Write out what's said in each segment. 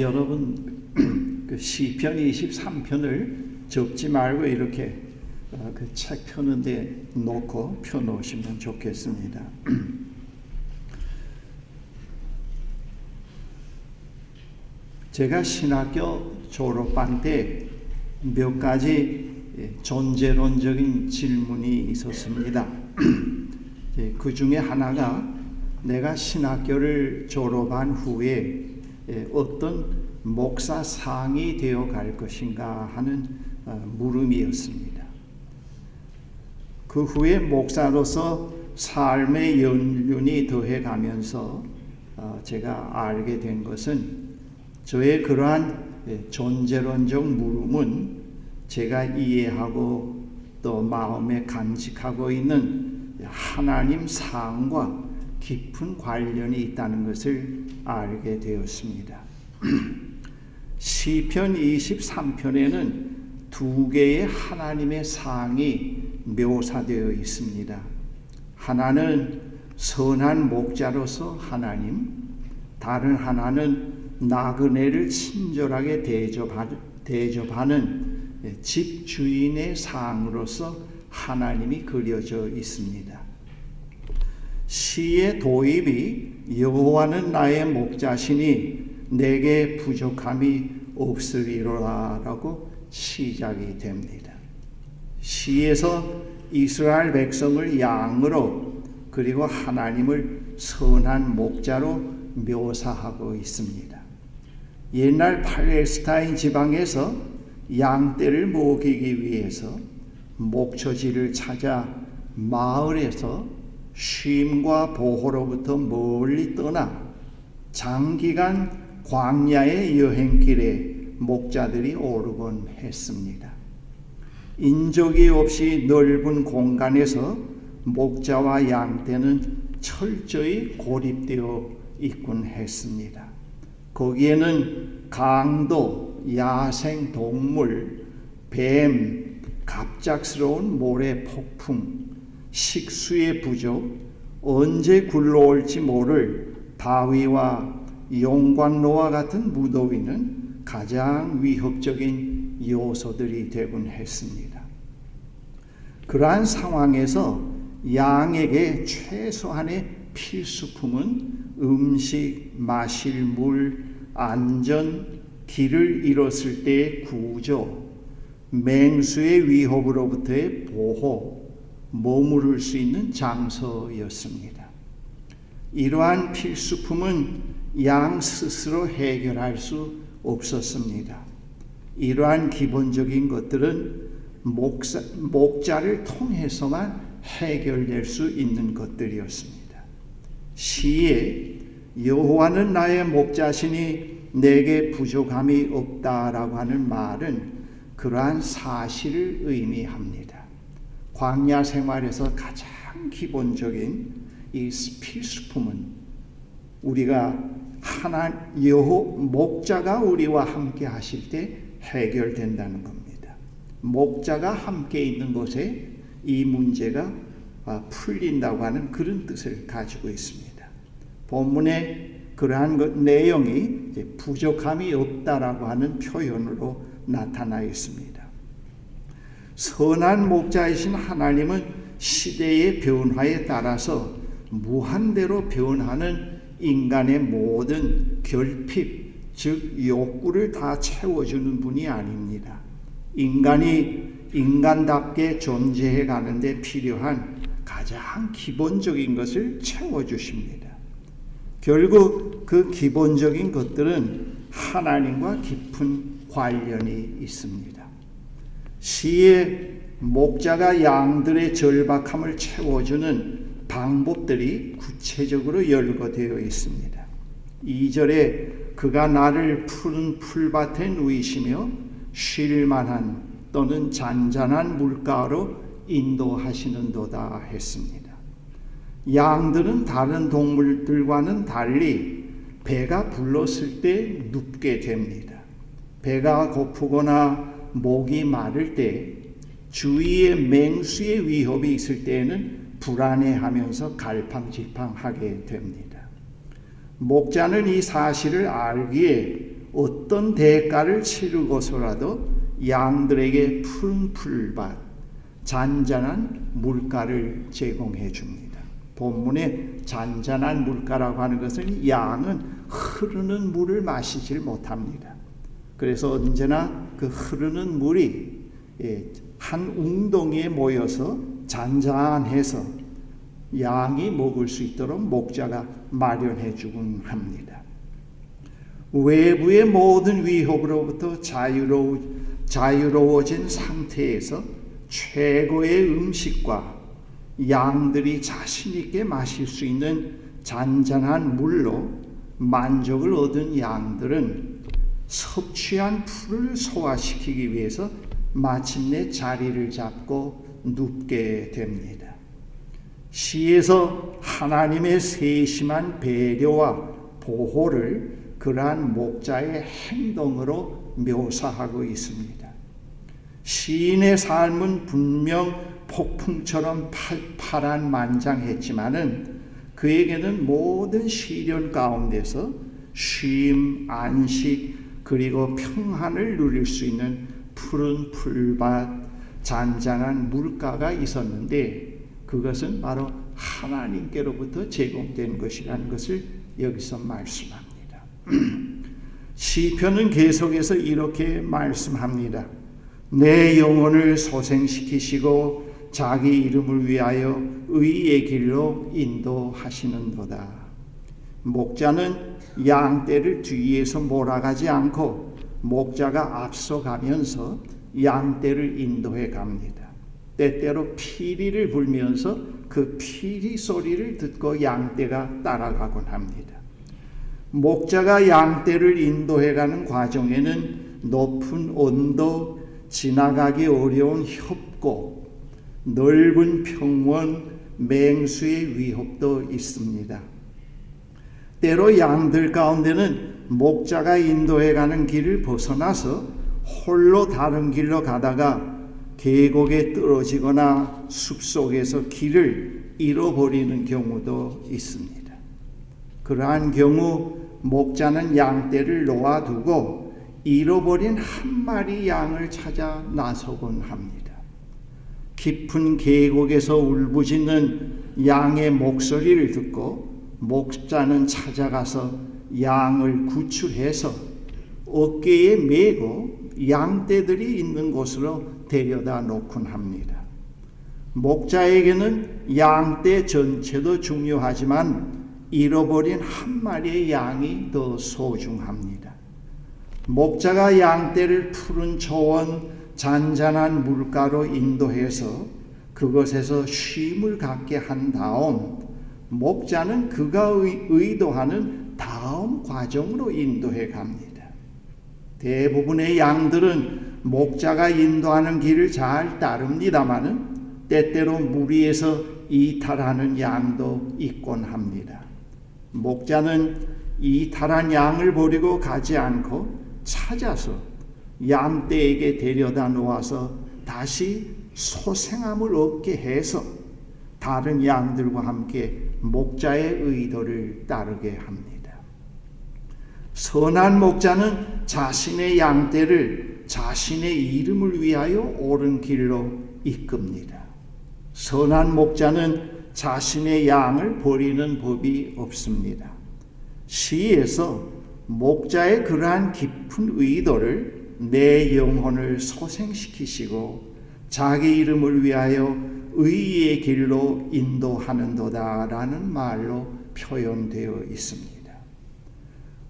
여러분 그 시편 23편을 접지 말고 이렇게 그 책 펴는데 놓고 펴놓으시면 좋겠습니다. 제가 신학교 졸업한 때 몇 가지 존재론적인 질문이 있었습니다. 그 중에 하나가 내가 신학교를 졸업한 후에 어떤 목사상이 되어 갈 것인가 하는 물음이었습니다. 그 후에 목사로서 삶의 연륜이 더해가면서 제가 알게 된 것은 저의 그러한 존재론적 물음은 제가 이해하고 또 마음에 간직하고 있는 하나님 상과 깊은 관련이 있다는 것을 알게 되었습니다. 시편 23편에는 두 개의 하나님의 상이 묘사되어 있습니다. 하나는 선한 목자로서 하나님, 다른 하나는 나그네를 친절하게 대접하는 집주인의 상으로서 하나님이 그려져 있습니다. 시의 도입이 여호와는 나의 목자시니 내게 부족함이 없으리로라 라고 시작이 됩니다. 시에서 이스라엘 백성을 양으로 그리고 하나님을 선한 목자로 묘사하고 있습니다. 옛날 팔레스타인 지방에서 양떼를 먹이기 위해서 목초지를 찾아 마을에서 쉼과 보호로부터 멀리 떠나 장기간 광야의 여행길에 목자들이 오르곤 했습니다. 인적이 없이 넓은 공간에서 목자와 양떼는 철저히 고립되어 있곤 했습니다. 거기에는 강도, 야생 동물, 뱀, 갑작스러운 모래 폭풍, 식수의 부족, 언제 굴러올지 모를 바위와 용광로와 같은 무더위는 가장 위협적인 요소들이 되곤 했습니다. 그러한 상황에서 양에게 최소한의 필수품은 음식, 마실 물, 안전, 길을 잃었을 때의 구조, 맹수의 위협으로부터의 보호, 머무를 수 있는 장소였습니다. 이러한 필수품은 양 스스로 해결할 수 없었습니다. 이러한 기본적인 것들은 목자를 통해서만 해결될 수 있는 것들이었습니다. 시에 여호와는 나의 목자시니 내게 부족함이 없다라고 하는 말은 그러한 사실을 의미합니다. 광야 생활에서 가장 기본적인 이 필수품은 우리가 목자가 우리와 함께 하실 때 해결된다는 겁니다. 목자가 함께 있는 곳에 이 문제가 풀린다고 하는 그런 뜻을 가지고 있습니다. 본문에 그러한 내용이 부족함이 없다라고 하는 표현으로 나타나 있습니다. 선한 목자이신 하나님은 시대의 변화에 따라서 무한대로 변하는 인간의 모든 결핍, 즉 욕구를 다 채워주는 분이 아닙니다. 인간이 인간답게 존재해 가는데 필요한 가장 기본적인 것을 채워주십니다. 결국 그 기본적인 것들은 하나님과 깊은 관련이 있습니다. 시의 목자가 양들의 절박함을 채워주는 방법들이 구체적으로 열거되어 있습니다. 2절에 그가 나를 푸른 풀밭에 누이시며 쉴만한 또는 잔잔한 물가로 인도하시는도다 했습니다. 양들은 다른 동물들과는 달리 배가 불렀을 때 눕게 됩니다. 배가 고프거나 목이 마를 때 주위에 맹수의 위협이 있을 때에는 불안해하면서 갈팡질팡하게 됩니다. 목자는 이 사실을 알기에 어떤 대가를 치르고서라도 양들에게 푸른 풀밭, 잔잔한 물가를 제공해 줍니다. 본문에 잔잔한 물가라고 하는 것은 양은 흐르는 물을 마시질 못합니다. 그래서 언제나 그 흐르는 물이 한 웅덩이에 모여서 잔잔해서 양이 먹을 수 있도록 목자가 마련해 주곤 합니다. 외부의 모든 위협으로부터 자유로워진 상태에서 최고의 음식과 양들이 자신 있게 마실 수 있는 잔잔한 물로 만족을 얻은 양들은 섭취한 풀을 소화시키기 위해서 마침내 자리를 잡고 눕게 됩니다. 시에서 하나님의 세심한 배려와 보호를 그러한 목자의 행동으로 묘사하고 있습니다. 시인의 삶은 분명 폭풍처럼 파란만장했지만은 그에게는 모든 시련 가운데서 쉼, 안식, 그리고 평안을 누릴 수 있는 푸른 풀밭, 잔잔한 물가가 있었는데 그것은 바로 하나님께로부터 제공된 것이라는 것을 여기서 말씀합니다. 시편은 계속해서 이렇게 말씀합니다. 내 영혼을 소생시키시고 자기 이름을 위하여 의의 길로 인도하시는도다. 목자는 양떼를 뒤에서 몰아가지 않고 목자가 앞서가면서 양떼를 인도해 갑니다. 때때로 피리를 불면서 그 피리 소리를 듣고 양떼가 따라가곤 합니다. 목자가 양떼를 인도해가는 과정에는 높은 언덕, 지나가기 어려운 협곡, 넓은 평원, 맹수의 위협도 있습니다. 때로 양들 가운데는 목자가 인도해가는 길을 벗어나서 홀로 다른 길로 가다가 계곡에 떨어지거나 숲속에서 길을 잃어버리는 경우도 있습니다. 그러한 경우 목자는 양떼를 놓아두고 잃어버린 한 마리 양을 찾아 나서곤 합니다. 깊은 계곡에서 울부짖는 양의 목소리를 듣고 목자는 찾아가서 양을 구출해서 어깨에 메고 양떼들이 있는 곳으로 데려다 놓곤 합니다. 목자에게는 양떼 전체도 중요하지만 잃어버린 한 마리의 양이 더 소중합니다. 목자가 양떼를 푸른 초원, 잔잔한 물가로 인도해서 그것에서 쉼을 갖게 한 다음 목자는 그가 의도하는 다음 과정으로 인도해 갑니다. 대부분의 양들은 목자가 인도하는 길을 잘 따릅니다마는 때때로 무리에서 이탈하는 양도 있곤 합니다. 목자는 이탈한 양을 버리고 가지 않고 찾아서 양떼에게 데려다 놓아서 다시 소생함을 얻게 해서 다른 양들과 함께 목자의 의도를 따르게 합니다. 선한 목자는 자신의 양떼를 자신의 이름을 위하여 옳은 길로 이끕니다. 선한 목자는 자신의 양을 버리는 법이 없습니다. 시에서 목자의 그러한 깊은 의도를 내 영혼을 소생시키시고 자기 이름을 위하여 의의 길로 인도하는도다라는 말로 표현되어 있습니다.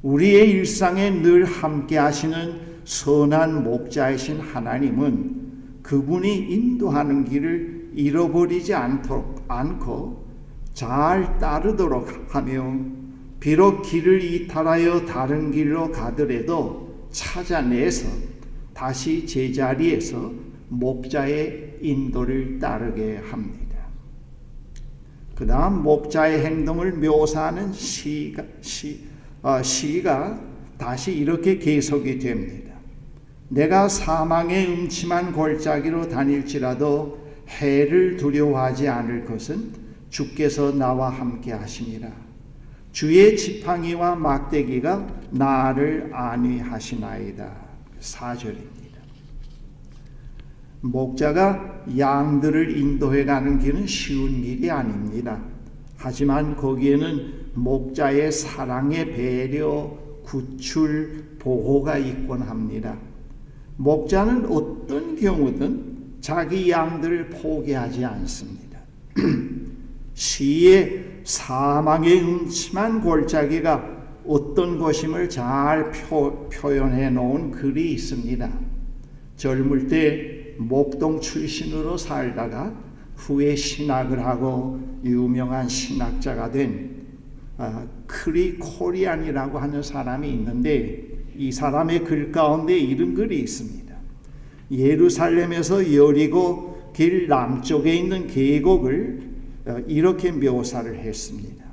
우리의 일상에 늘 함께 하시는 선한 목자이신 하나님은 그분이 인도하는 길을 잃어버리지 않고 잘 따르도록 하며 비록 길을 이탈하여 다른 길로 가더라도 찾아내서 다시 제자리에서 목자의 인도를 따르게 합니다. 그 다음 목자의 행동을 묘사하는 시가 다시 이렇게 계속이 됩니다. 내가 사망의 음침한 골짜기로 다닐지라도 해를 두려워하지 않을 것은 주께서 나와 함께 하시니라. 주의 지팡이와 막대기가 나를 안위하시나이다. 4절입니다. 목자가 양들을 인도해 가는 길은 쉬운 길이 아닙니다. 하지만 거기에는 목자의 사랑의 배려, 구출, 보호가 있곤 합니다. 목자는 어떤 경우든 자기 양들을 포기하지 않습니다. 시의 사망의 음침한 골짜기가 어떤 것임을 잘 표현해 놓은 글이 있습니다. 젊을 때 목동 출신으로 살다가 후에 신학을 하고 유명한 신학자가 된 크리 코리안이라고 하는 사람이 있는데, 이 사람의 글 가운데 이런 글이 있습니다. 예루살렘에서 여리고 길 남쪽에 있는 계곡을 이렇게 묘사를 했습니다.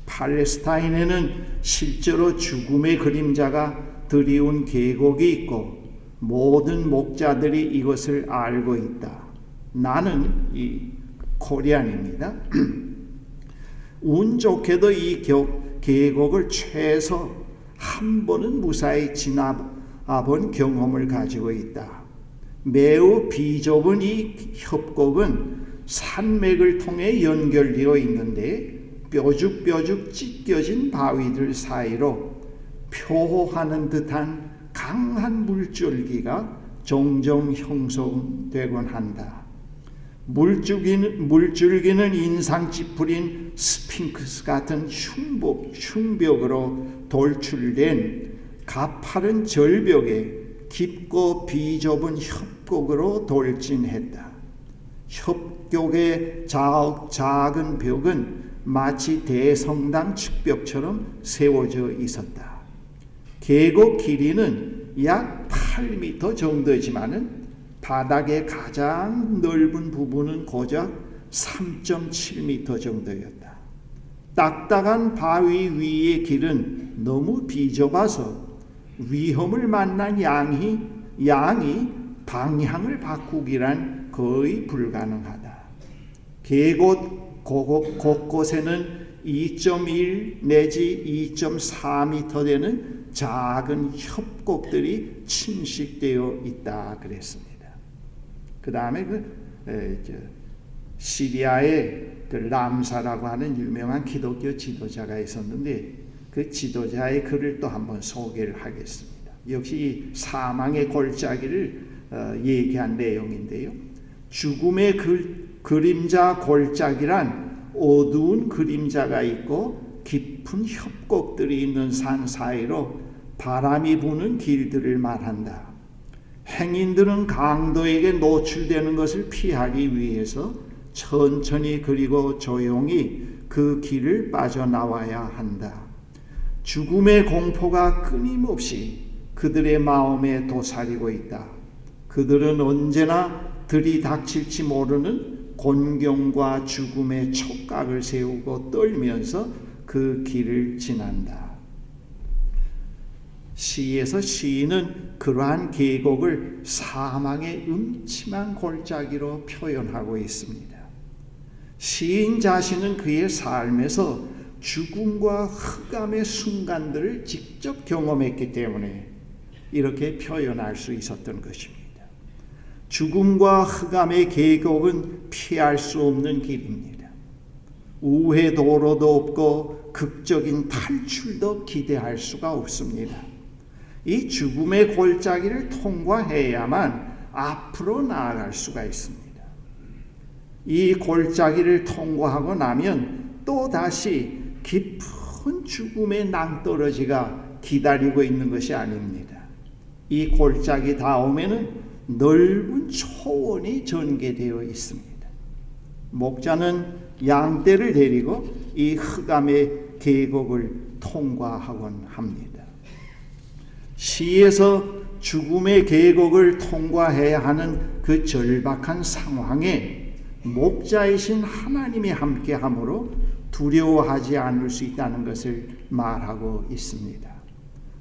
팔레스타인에는 실제로 죽음의 그림자가 드리운 계곡이 있고 모든 목자들이 이것을 알고 있다. 나는 이 코리안입니다. 운 좋게도 이 계곡을 최소 한 번은 무사히 지나본 경험을 가지고 있다. 매우 비좁은 이 협곡은 산맥을 통해 연결되어 있는데 뾰죽뾰죽 찢겨진 바위들 사이로 표호하는 듯한 강한 물줄기가 종종 형성되곤 한다. 물줄기는 인상 찌푸린 스핑크스 같은 흉벽으로 돌출된 가파른 절벽에 깊고 비좁은 협곡으로 돌진했다. 협곡의 작은 벽은 마치 대성당 측벽처럼 세워져 있었다. 계곡 길이는 약 8m 정도지만은 바닥의 가장 넓은 부분은 고작 3.7m 정도였다. 딱딱한 바위 위의 길은 너무 비좁아서 위험을 만난 양이 방향을 바꾸기란 거의 불가능하다. 계곡 곳곳에는 2.1 내지 2.4m 되는 작은 협곡들이 침식되어 있다 그랬습니다. 그 다음에 시리아의 람사라고 하는 유명한 기독교 지도자가 있었는데 그 지도자의 글을 또 한번 소개를 하겠습니다. 역시 이 사망의 골짜기를 얘기한 내용인데요. 죽음의 그림자 골짜기란 어두운 그림자가 있고 깊은 협곡들이 있는 산 사이로 바람이 부는 길들을 말한다. 행인들은 강도에게 노출되는 것을 피하기 위해서 천천히 그리고 조용히 그 길을 빠져나와야 한다. 죽음의 공포가 끊임없이 그들의 마음에 도사리고 있다. 그들은 언제나 들이닥칠지 모르는 곤경과 죽음의 촉각을 세우고 떨면서 그 길을 지난다. 시에서 시인은 그러한 계곡을 사망의 음침한 골짜기로 표현하고 있습니다. 시인 자신은 그의 삶에서 죽음과 흑암의 순간들을 직접 경험했기 때문에 이렇게 표현할 수 있었던 것입니다. 죽음과 흑암의 계곡은 피할 수 없는 길입니다. 우회 도로도 없고 극적인 탈출도 기대할 수가 없습니다. 이 죽음의 골짜기를 통과해야만 앞으로 나아갈 수가 있습니다. 이 골짜기를 통과하고 나면 또 다시 깊은 죽음의 낭떠러지가 기다리고 있는 것이 아닙니다. 이 골짜기 다음에는 넓은 초원이 전개되어 있습니다. 목자는 양떼를 데리고 이 흑암의 계곡을 통과하곤 합니다. 시에서 죽음의 계곡을 통과해야 하는 그 절박한 상황에 목자이신 하나님이 함께함으로 두려워하지 않을 수 있다는 것을 말하고 있습니다.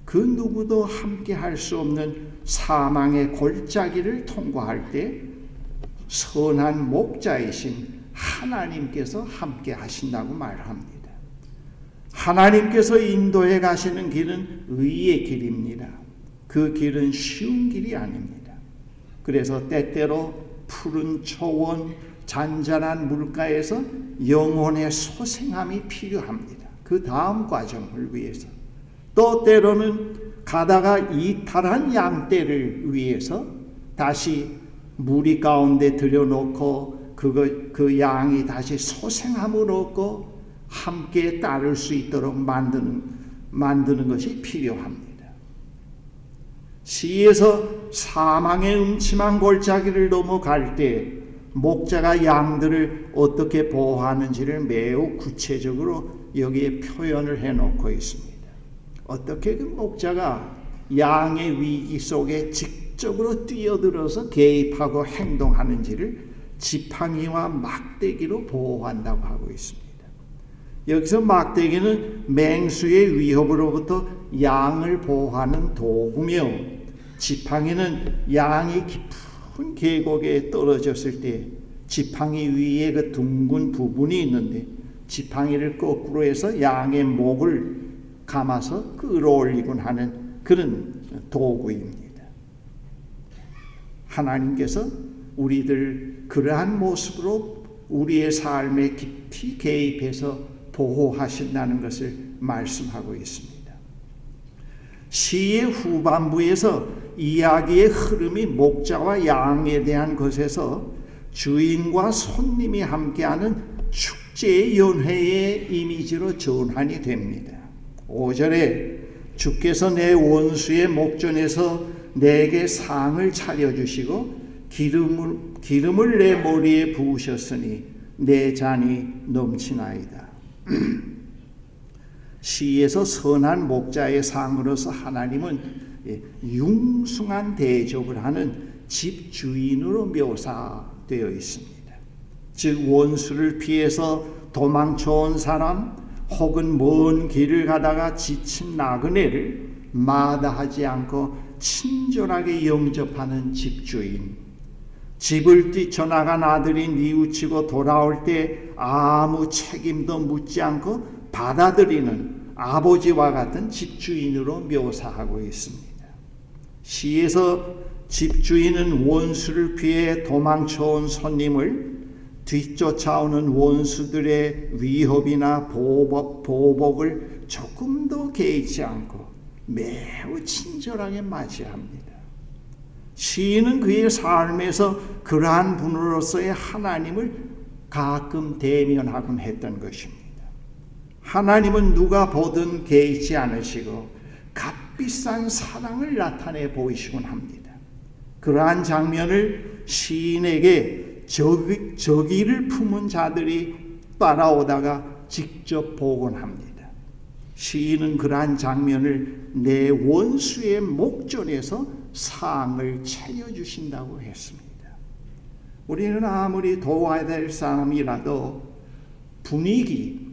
그 누구도 함께할 수 없는 사망의 골짜기를 통과할 때 선한 목자이신 하나님께서 함께 하신다고 말합니다. 하나님께서 인도해 가시는 길은 의의 길입니다. 그 길은 쉬운 길이 아닙니다. 그래서 때때로 푸른 초원, 잔잔한 물가에서 영혼의 소생함이 필요합니다. 그 다음 과정을 위해서. 또 때로는 가다가 이탈한 양떼를 위해서 다시 무리 가운데 들여놓고 그 양이 다시 소생함을 얻고 함께 따를 수 있도록 만드는 것이 필요합니다. 시에서 사망의 음침한 골짜기를 넘어갈 때 목자가 양들을 어떻게 보호하는지를 매우 구체적으로 여기에 표현을 해놓고 있습니다. 어떻게 그 목자가 양의 위기 속에 직접으로 뛰어들어서 개입하고 행동하는지를 지팡이와 막대기로 보호한다고 하고 있습니다. 여기서 막대기는 맹수의 위협으로부터 양을 보호하는 도구며, 지팡이는 양이 깊은 계곡에 떨어졌을 때 지팡이 위에 그 둥근 부분이 있는데 지팡이를 거꾸로 해서 양의 목을 감아서 끌어올리곤 하는 그런 도구입니다. 하나님께서 우리들 그러한 모습으로 우리의 삶에 깊이 개입해서 보호하신다는 것을 말씀하고 있습니다. 시의 후반부에서 이야기의 흐름이 목자와 양에 대한 것에서 주인과 손님이 함께하는 축제의 연회의 이미지로 전환이 됩니다. 5절에 주께서 내 원수의 목전에서 내게 상을 차려주시고 기름을 내 머리에 부으셨으니 내 잔이 넘치나이다. 시에서 선한 목자의 상으로서 하나님은 융숭한 대접을 하는 집주인으로 묘사되어 있습니다. 즉 원수를 피해서 도망쳐온 사람 혹은 먼 길을 가다가 지친 나그네를 마다하지 않고 친절하게 영접하는 집주인, 집을 뛰쳐나간 아들이 뉘우치고 돌아올 때 아무 책임도 묻지 않고 받아들이는 아버지와 같은 집주인으로 묘사하고 있습니다. 시에서 집주인은 원수를 피해 도망쳐온 손님을 뒤쫓아오는 원수들의 위협이나 보복을 조금도 개의치 않고 매우 친절하게 맞이합니다. 시인은 그의 삶에서 그러한 분으로서의 하나님을 가끔 대면하곤 했던 것입니다. 하나님은 누가 보든 개의치 않으시고 값비싼 사랑을 나타내 보이시곤 합니다. 그러한 장면을 시인에게 적의를 품은 자들이 따라오다가 직접 보곤 합니다. 시인은 그러한 장면을 내 원수의 목전에서 상을 차려주신다고 했습니다. 우리는 아무리 도와야 될 사람이라도 분위기,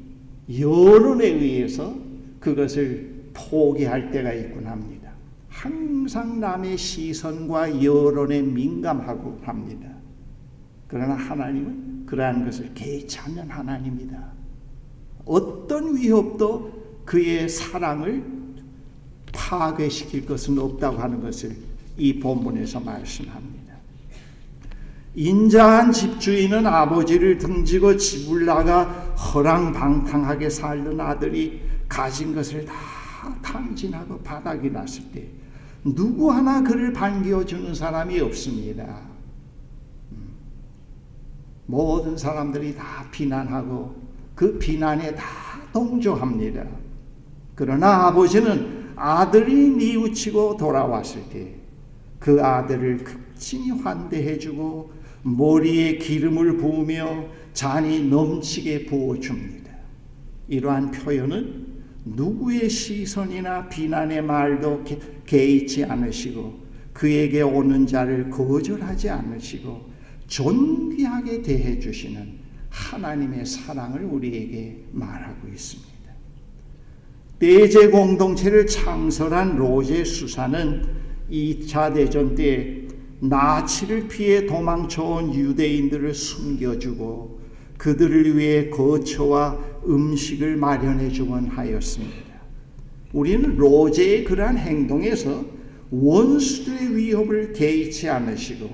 여론에 의해서 그것을 포기할 때가 있곤 합니다. 항상 남의 시선과 여론에 민감하고 합니다. 그러나 하나님은 그러한 것을 개의치 않는 하나님이다. 어떤 위협도 그의 사랑을 파괴시킬 것은 없다고 하는 것을 이 본문에서 말씀합니다. 인자한 집주인은 아버지를 등지고 집을 나가 허랑방탕하게 살던 아들이 가진 것을 다 탕진하고 바닥이 났을 때 누구 하나 그를 반겨주는 사람이 없습니다. 모든 사람들이 다 비난하고 그 비난에 다 동조합니다. 그러나 아버지는 아들이 뉘우치고 돌아왔을 때 그 아들을 극진히 환대해주고 머리에 기름을 부으며 잔이 넘치게 부어줍니다. 이러한 표현은 누구의 시선이나 비난의 말도 개의치 않으시고 그에게 오는 자를 거절하지 않으시고 존귀하게 대해주시는 하나님의 사랑을 우리에게 말하고 있습니다. 대제 공동체를 창설한 로제 수사는 2차 대전 때 나치를 피해 도망쳐온 유대인들을 숨겨주고 그들을 위해 거처와 음식을 마련해 주곤 하였습니다. 우리는 로제의 그러한 행동에서 원수들의 위협을 개의치 않으시고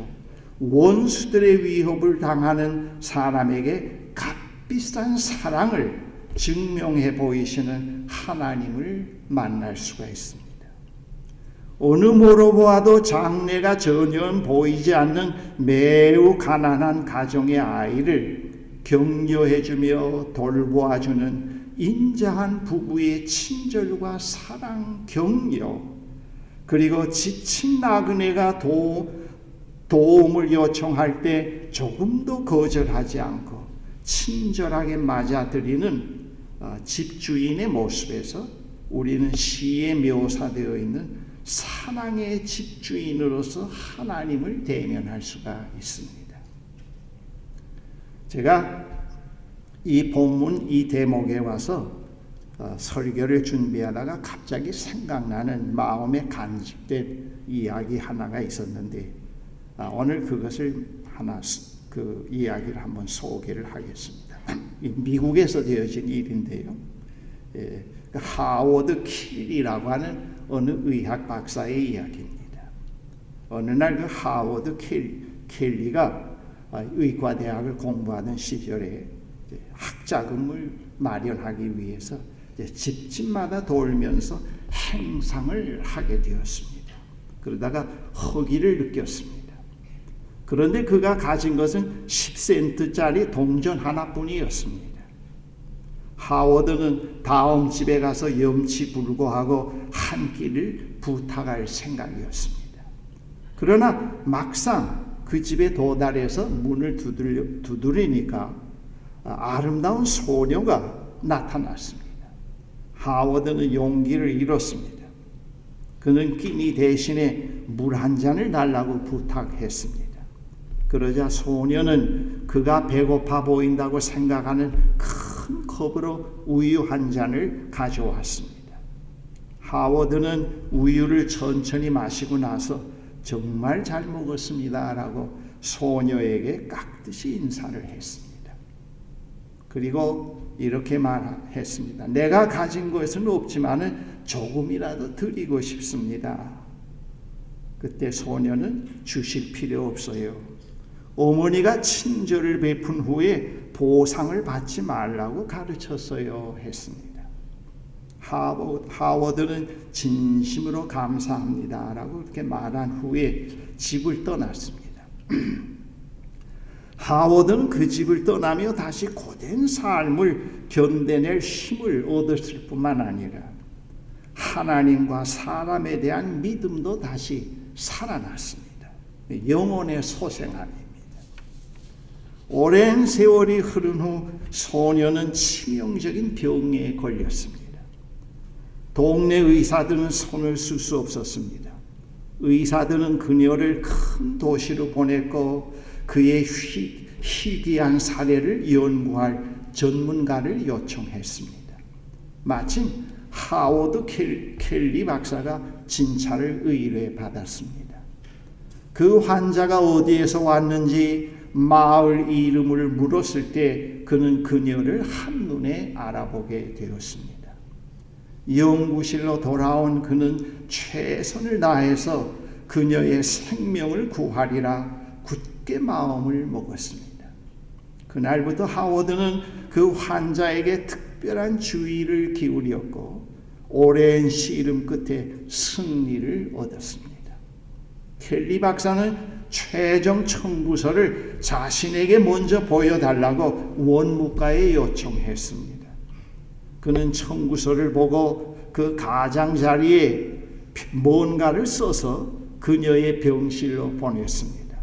원수들의 위협을 당하는 사람에게 값비싼 사랑을 증명해 보이시는 하나님을 만날 수가 있습니다. 어느 모로 보아도 장래가 전혀 보이지 않는 매우 가난한 가정의 아이를 격려해주며 돌보아주는 인자한 부부의 친절과 사랑, 격려, 그리고 지친 나그네가 도움을 요청할 때 조금도 거절하지 않고 친절하게 맞아들이는 집주인의 모습에서 우리는 시에 묘사되어 있는 사랑의 집주인으로서 하나님을 대면할 수가 있습니다. 제가 이 본문 이 대목에 와서 설교를 준비하다가 갑자기 생각나는 마음에 간직된 이야기 하나가 있었는데 오늘 그것을 그 이야기를 한번 소개를 하겠습니다. 미국에서 되어진 일인데요. 하워드 킬이라고 하는 어느 의학 박사의 이야기입니다. 어느 날 그 하워드 켈리가 의과대학을 공부하던 시절에 학자금을 마련하기 위해서 집집마다 돌면서 행상을 하게 되었습니다. 그러다가 허기를 느꼈습니다. 그런데 그가 가진 것은 10센트짜리 동전 하나뿐이었습니다. 하워드는 다음 집에 가서 염치불고하고 한 끼를 부탁할 생각이었습니다. 그러나 막상 그 집에 도달해서 문을 두드리니까 아름다운 소녀가 나타났습니다. 하워드는 용기를 잃었습니다. 그는 끼니 대신에 물 한 잔을 달라고 부탁했습니다. 그러자 소녀는 그가 배고파 보인다고 생각하는 큰 컵으로 우유 한 잔을 가져왔습니다. 하워드는 우유를 천천히 마시고 나서 정말 잘 먹었습니다 라고 소녀에게 깍듯이 인사를 했습니다. 그리고 이렇게 말했습니다. 내가 가진 것은 없지만 조금이라도 드리고 싶습니다. 그때 소녀는 주실 필요 없어요. 어머니가 친절을 베푼 후에 보상을 받지 말라고 가르쳤어요 했습니다. 하워드는 진심으로 감사합니다 라고 그렇게 말한 후에 집을 떠났습니다. 하워드는 그 집을 떠나며 다시 고된 삶을 견뎌낼 힘을 얻었을 뿐만 아니라 하나님과 사람에 대한 믿음도 다시 살아났습니다. 영혼의 소생함입니다. 오랜 세월이 흐른 후 소녀는 치명적인 병에 걸렸습니다. 동네 의사들은 손을 쓸 수 없었습니다. 의사들은 그녀를 큰 도시로 보냈고 그의 희귀한 사례를 연구할 전문가를 요청했습니다. 마침 하워드 켈리 박사가 진찰을 의뢰 받았습니다. 그 환자가 어디에서 왔는지 마을 이름을 물었을 때 그는 그녀를 한눈에 알아보게 되었습니다. 연구실로 돌아온 그는 최선을 다해서 그녀의 생명을 구하리라 굳게 마음을 먹었습니다. 그날부터 하워드는 그 환자에게 특별한 주의를 기울였고 오랜 씨름 끝에 승리를 얻었습니다. 켈리 박사는 최종 청구서를 자신에게 먼저 보여달라고 원무과에 요청했습니다. 그는 청구서를 보고 그 가장자리에 뭔가를 써서 그녀의 병실로 보냈습니다.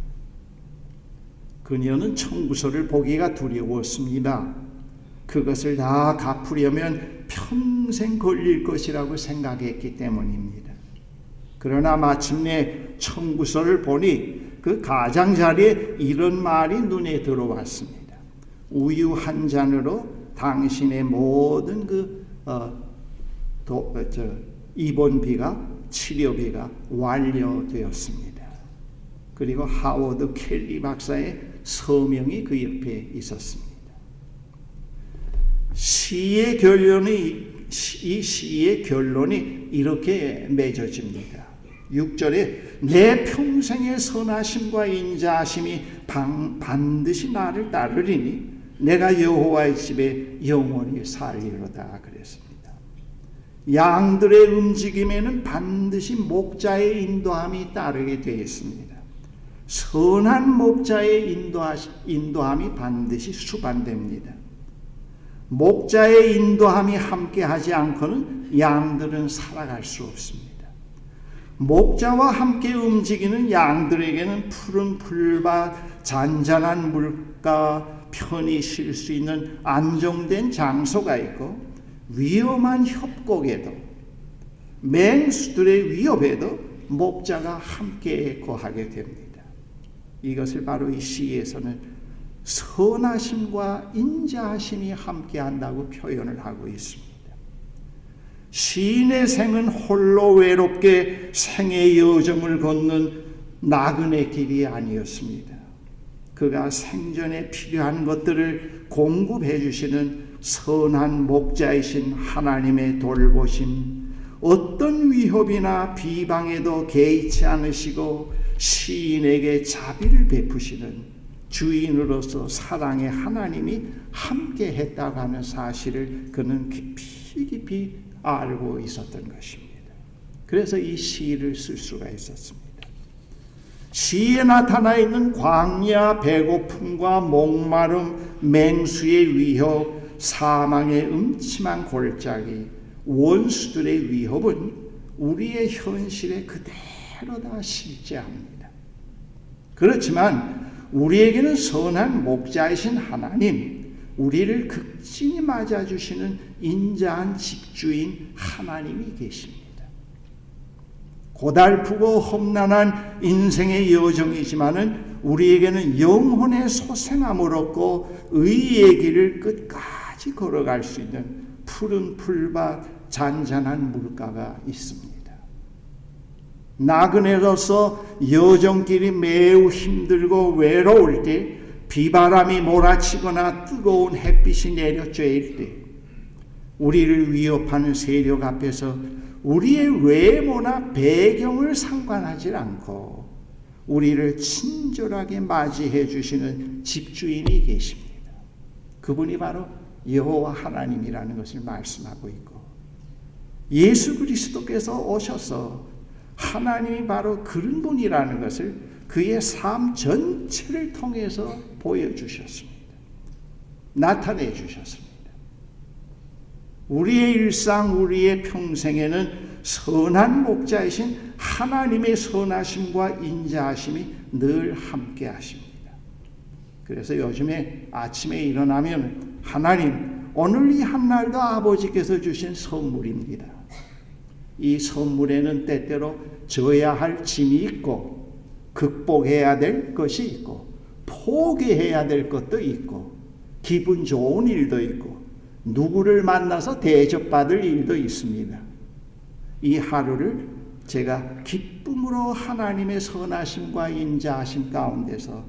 그녀는 청구서를 보기가 두려웠습니다. 그것을 다 갚으려면 평생 걸릴 것이라고 생각했기 때문입니다. 그러나 마침내 청구서를 보니 그 가장자리에 이런 말이 눈에 들어왔습니다. 우유 한 잔으로 당신의 모든 입원비가 치료비가 완료되었습니다. 그리고 하워드 켈리 박사의 서명이 그 옆에 있었습니다. 이 시의 결론이 이렇게 맺어집니다. 6절에 내 평생의 선하심과 인자하심이 반드시 나를 따르리니 내가 여호와의 집에 영원히 살리로다 그랬습니다. 양들의 움직임에는 반드시 목자의 인도함이 따르게 되어 있습니다. 선한 목자의 인도함이 반드시 수반됩니다. 목자의 인도함이 함께하지 않고는 양들은 살아갈 수 없습니다. 목자와 함께 움직이는 양들에게는 푸른 풀밭, 잔잔한 물가, 편히 쉴 수 있는 안정된 장소가 있고 위험한 협곡에도 맹수들의 위협에도 목자가 함께 거하게 됩니다. 이것을 바로 이 시에서는 선하심과 인자하심이 함께한다고 표현을 하고 있습니다. 시인의 생은 홀로 외롭게 생의 여정을 걷는 나그네 길이 아니었습니다. 그가 생전에 필요한 것들을 공급해 주시는 선한 목자이신 하나님의 돌보심, 어떤 위협이나 비방에도 개의치 않으시고 시인에게 자비를 베푸시는 주인으로서 사랑의 하나님이 함께 했다고 하는 사실을 그는 깊이 알고 있었던 것입니다. 그래서 이 시를 쓸 수가 있었습니다. 시에 나타나 있는 광야, 배고픔과 목마름, 맹수의 위협, 사망의 음침한 골짜기, 원수들의 위협은 우리의 현실에 그대로 다 실제합니다. 그렇지만 우리에게는 선한 목자이신 하나님, 우리를 극진히 맞아주시는 인자한 집주인 하나님이 계십니다. 고달프고 험난한 인생의 여정이지만은 우리에게는 영혼의 소생함을 얻고 의의 길을 끝까지 걸어갈 수 있는 푸른 풀밭, 잔잔한 물가가 있습니다. 나그네로서 여정길이 매우 힘들고 외로울 때, 비바람이 몰아치거나 뜨거운 햇빛이 내려쬐일 때, 우리를 위협하는 세력 앞에서 우리의 외모나 배경을 상관하지 않고 우리를 친절하게 맞이해 주시는 집주인이 계십니다. 그분이 바로 여호와 하나님이라는 것을 말씀하고 있고, 예수 그리스도께서 오셔서 하나님이 바로 그런 분이라는 것을 그의 삶 전체를 통해서 보여주셨습니다. 나타내 주셨습니다. 우리의 일상, 우리의 평생에는 선한 목자이신 하나님의 선하심과 인자하심이 늘 함께 하십니다. 그래서 요즘에 아침에 일어나면 하나님, 오늘 이 한날도 아버지께서 주신 선물입니다. 이 선물에는 때때로 져야 할 짐이 있고 극복해야 될 것이 있고 포기해야 될 것도 있고 기분 좋은 일도 있고 누구를 만나서 대접받을 일도 있습니다. 이 하루를 제가 기쁨으로 하나님의 선하심과 인자하심 가운데서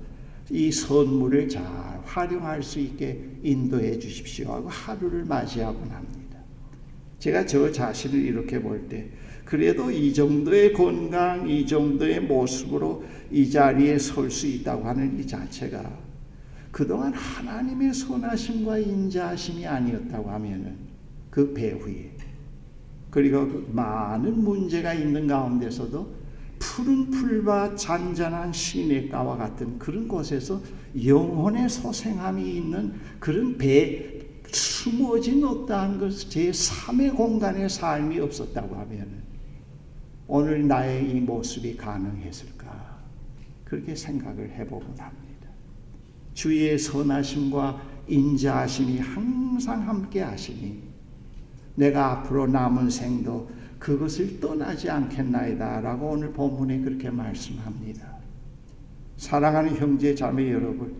이 선물을 잘 활용할 수 있게 인도해 주십시오 하고 하루를 맞이하곤 합니다. 제가 저 자신을 이렇게 볼 때 그래도 이 정도의 건강, 이 정도의 모습으로 이 자리에 설 수 있다고 하는 이 자체가 그동안 하나님의 선하심과 인자하심이 아니었다고 하면은 그 배후에, 그리고 그 많은 문제가 있는 가운데서도 푸른 풀과 잔잔한 시냇가와 같은 그런 곳에서 영혼의 소생함이 있는 그런 숨어진 어떠한 것, 제3의 공간의 삶이 없었다고 하면 오늘 나의 이 모습이 가능했을까? 그렇게 생각을 해보곤 합니다. 주의 선하심과 인자하심이 항상 함께 하시니 내가 앞으로 남은 생도 그것을 떠나지 않겠나이다 라고 오늘 본문에 그렇게 말씀합니다. 사랑하는 형제 자매 여러분,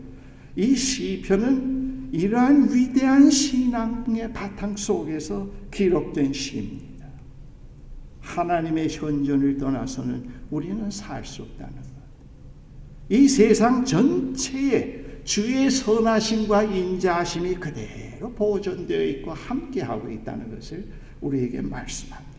이 시편은 이러한 위대한 신앙의 바탕 속에서 기록된 시입니다. 하나님의 현존을 떠나서는 우리는 살 수 없다는 것. 이 세상 전체에 주의 선하심과 인자하심이 그대로 보존되어 있고 함께하고 있다는 것을 우리에게 말씀합니다.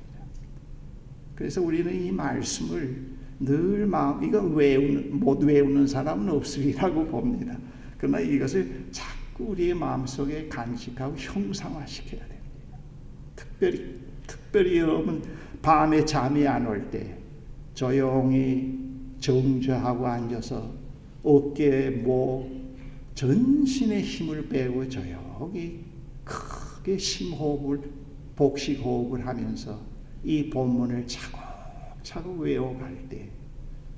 그래서 우리는 이 말씀을 늘 이거 못 외우는 사람은 없으리라고 봅니다. 그러나 이것을 자꾸 우리의 마음속에 간직하고 형상화시켜야 됩니다. 특별히 여러분 밤에 잠이 안 올 때 조용히 정주하고 앉아서 어깨에 전신의 힘을 빼고 조용히 크게 심호흡을 복식호흡을 하면서 이 본문을 차곡차곡 외워갈 때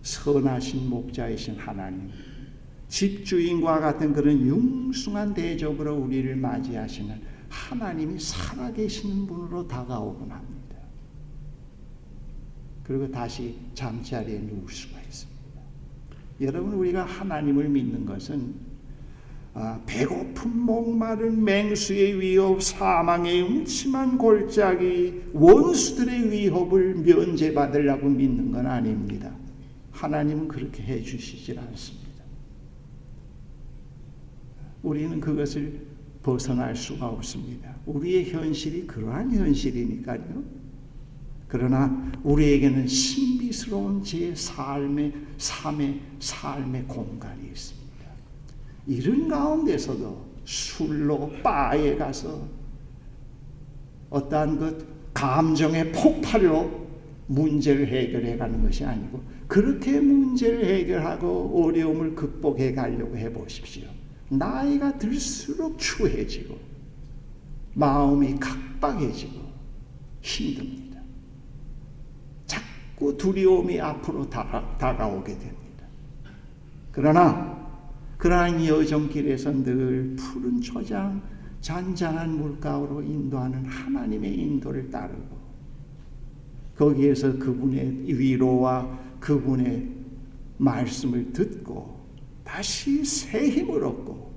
선하신 목자이신 하나님, 집주인과 같은 그런 융숭한 대접으로 우리를 맞이하시는 하나님이 살아계시는 분으로 다가오곤 합니다. 그리고 다시 잠자리에 누울 수가 있습니다. 여러분, 우리가 하나님을 믿는 것은 배고픈 목마른 맹수의 위협, 사망의 음침한 골짜기, 원수들의 위협을 면제받으려고 믿는 건 아닙니다. 하나님은 그렇게 해주시질 않습니다. 우리는 그것을 벗어날 수가 없습니다. 우리의 현실이 그러한 현실이니까요. 그러나 우리에게는 신비스러운 제 삶의 공간이 있습니다. 이런 가운데서도 술로 바에 가서 어떠한 감정의 폭발로 문제를 해결해 가는 것이 아니고, 그렇게 문제를 해결하고 어려움을 극복해 가려고 해보십시오. 나이가 들수록 추해지고 마음이 각박해지고 힘듭니다. 자꾸 두려움이 앞으로 다가오게 됩니다. 그러나 그러한 여정길에서 늘 푸른 초장, 잔잔한 물가로 인도하는 하나님의 인도를 따르고, 거기에서 그분의 위로와 그분의 말씀을 듣고 다시 새 힘을 얻고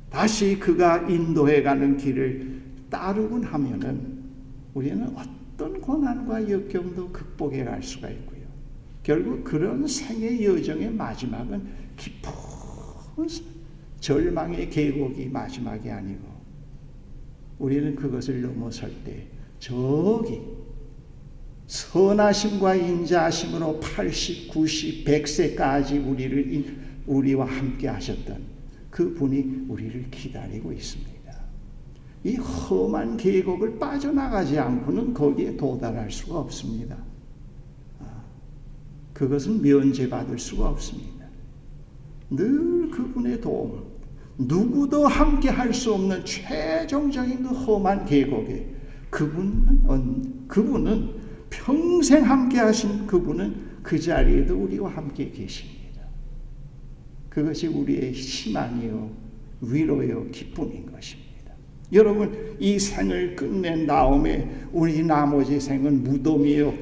다시 그가 인도해가는 길을 따르곤 하면은 우리는 어떤 고난과 역경도 극복해 갈 수가 있고요. 결국 그런 생의 여정의 마지막은 깊은 절망의 계곡이 마지막이 아니고, 우리는 그것을 넘어설 때 저기 선하심과 인자하심으로 80, 90, 100세까지 우리와 함께 하셨던 그분이 우리를 기다리고 있습니다. 이 험한 계곡을 빠져나가지 않고는 거기에 도달할 수가 없습니다. 그것은 면제받을 수가 없습니다. 늘 그분의 도움, 누구도 함께 할 수 없는 최종적인 그 험한 계곡에 그분은 평생 함께 하신 그분은 그 자리에도 우리와 함께 계십니다. 그것이 우리의 희망이요 위로요 기쁨인 것입니다. 여러분, 이 생을 끝낸 다음에 우리 나머지 생은 무덤이요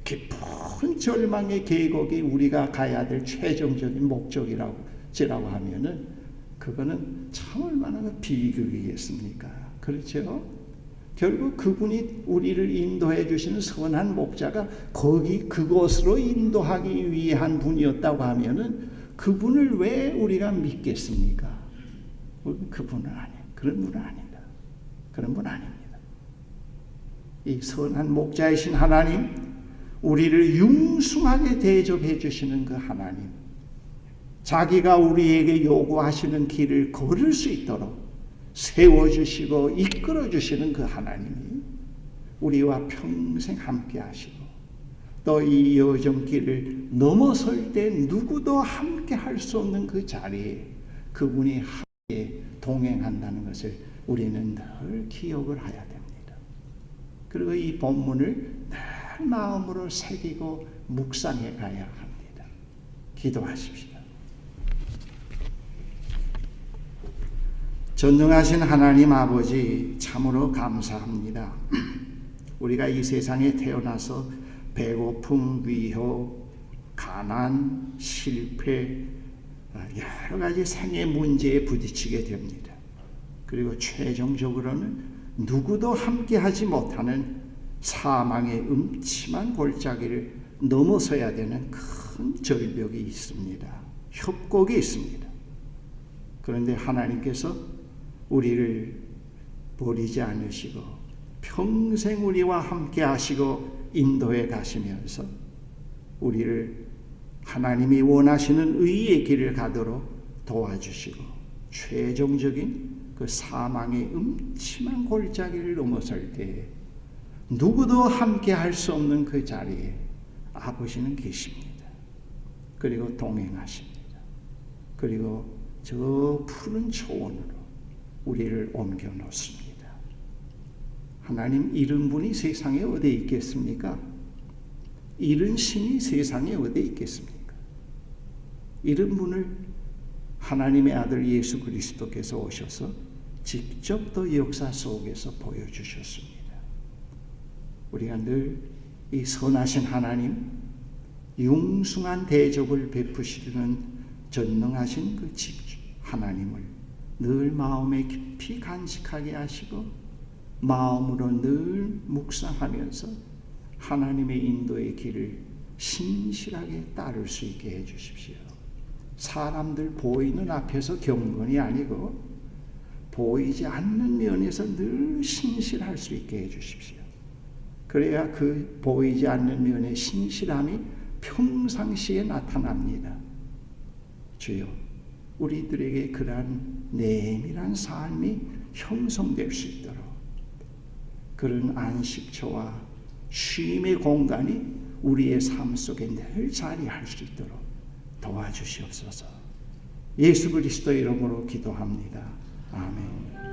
깊은 절망의 계곡이 우리가 가야 될 최종적인 목적이라고 하면은 그거는 참 얼마나 비극이겠습니까? 그렇죠? 결국 그분이 우리를 인도해 주시는 선한 목자가 그곳으로 인도하기 위한 분이었다고 하면은 그분을 왜 우리가 믿겠습니까? 그분은 아니에요. 그런 분은 아니다. 그런 분 아닙니다. 이 선한 목자이신 하나님, 우리를 융숭하게 대접해 주시는 그 하나님, 자기가 우리에게 요구하시는 길을 걸을 수 있도록 세워주시고 이끌어주시는 그 하나님이 우리와 평생 함께 하시고, 또 이 여정길을 넘어설 때 누구도 함께 할 수 없는 그 자리에 그분이 함께 동행한다는 것을 우리는 늘 기억을 해야 됩니다. 그리고 이 본문을 늘 마음으로 새기고 묵상해 가야 합니다. 기도하십시오. 전능하신 하나님 아버지, 참으로 감사합니다. 우리가 이 세상에 태어나서 배고픔, 위협, 가난, 실패, 여러 가지 생의 문제에 부딪히게 됩니다. 그리고 최종적으로는 누구도 함께하지 못하는 사망의 음침한 골짜기를 넘어서야 되는 큰 절벽이 있습니다. 협곡이 있습니다. 그런데 하나님께서 우리를 버리지 않으시고 평생 우리와 함께 하시고 인도해 가시면서 우리를 하나님이 원하시는 의의 길을 가도록 도와주시고 최종적인 그 사망의 음침한 골짜기를 넘어설 때 누구도 함께 할 수 없는 그 자리에 아버지는 계십니다. 그리고 동행하십니다. 그리고 저 푸른 초원으로 우리를 옮겨 놓습니다. 하나님 이런 분이 세상에 어디 있겠습니까? 이런 신이 세상에 어디 있겠습니까? 이런 분을 하나님의 아들 예수 그리스도께서 오셔서 직접 또 역사 속에서 보여주셨습니다. 우리가 늘 이 선하신 하나님, 융숭한 대접을 베푸시는 전능하신 그 하나님을 늘 마음에 깊이 간직하게 하시고 마음으로 늘 묵상하면서 하나님의 인도의 길을 신실하게 따를 수 있게 해주십시오. 사람들 보이는 앞에서 경건이 아니고 보이지 않는 면에서 늘 신실할 수 있게 해주십시오. 그래야 그 보이지 않는 면의 신실함이 평상시에 나타납니다. 주여, 우리들에게 그러한 내밀한 삶이 형성될 수 있도록 그런 안식처와 쉼의 공간이 우리의 삶 속에 늘 자리할 수 있도록 도와주시옵소서. 예수 그리스도의 이름으로 기도합니다. 아멘.